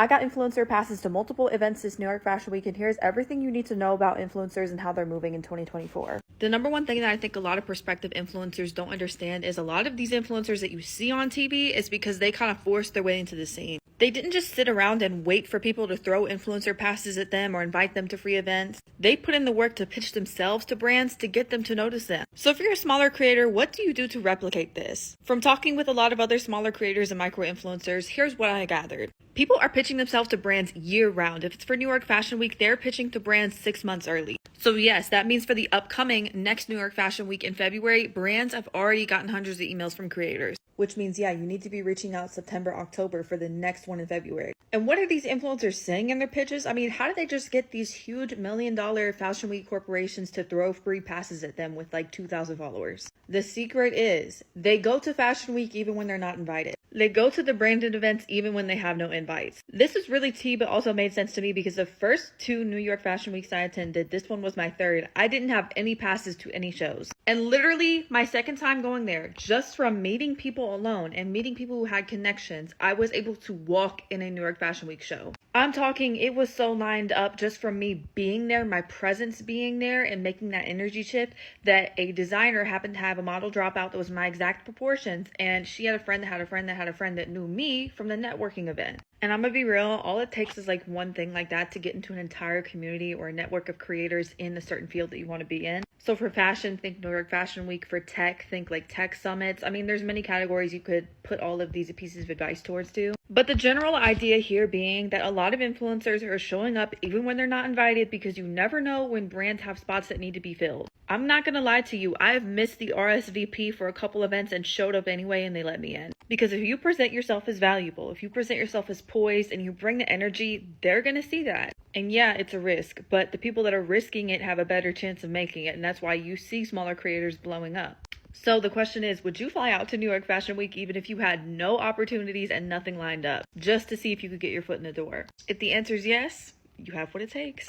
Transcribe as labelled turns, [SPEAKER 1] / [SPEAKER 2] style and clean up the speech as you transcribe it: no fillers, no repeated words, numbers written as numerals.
[SPEAKER 1] I got influencer passes to multiple events this New York Fashion Week, and here's everything you need to know about influencers and how they're moving in 2024. The number one thing that I think a lot of prospective influencers don't understand is a lot of these influencers that you see on TV is because they kind of forced their way into the scene. They didn't just sit around and wait for people to throw influencer passes at them or invite them to free events. They put in the work to pitch themselves to brands to get them to notice them. So if you're a smaller creator, what do you do to replicate this? From talking with a lot of other smaller creators and micro influencers, here's what I gathered. People are pitching themselves to brands year round. If it's for New York Fashion Week, they're pitching to brands 6 months early. So yes, that means for the upcoming next New York Fashion Week in February, brands have already gotten hundreds of emails from creators. Which means, yeah, you need to be reaching out September, October for the next one in February. And what are these influencers saying in their pitches? I mean, how did they just get these huge $1 million Fashion Week corporations to throw free passes at them with like 2,000 followers? The secret is they go to Fashion Week even when they're not invited. They go to the branded events even when they have no invites. This is really tea, but also made sense to me because the first 2 New York Fashion Weeks I attended, this one was my third. I didn't have any passes to any shows. And literally my second time going there, just from meeting people alone and meeting people who had connections, I was able to walk in a New York Fashion Week show. I'm talking, it was so lined up just from me being there, my presence being there and making that energy shift, that a designer happened to have a model drop out that was my exact proportions, and she had a friend that had a friend that had a friend that knew me from the networking event. And I'm gonna be real, all it takes is like one thing like that to get into an entire community or a network of creators in a certain field that you want to be in. So for fashion, think New York Fashion Week. For tech, think like tech summits. I mean, there's many categories you could put all of these pieces of advice towards to. But the general idea here being that a lot of influencers are showing up even when they're not invited because you never know when brands have spots that need to be filled. I'm not gonna lie to you, I've missed the RSVP for a couple events and showed up anyway and they let me in. Because if you present yourself as valuable, if you present yourself as poised and you bring the energy, they're gonna see that. And yeah, it's a risk, but the people that are risking it have a better chance of making it, and that's why you see smaller creators blowing up. So the question is, would you fly out to New York Fashion Week even if you had no opportunities and nothing lined up, just to see if you could get your foot in the door? If the answer is yes, you have what it takes.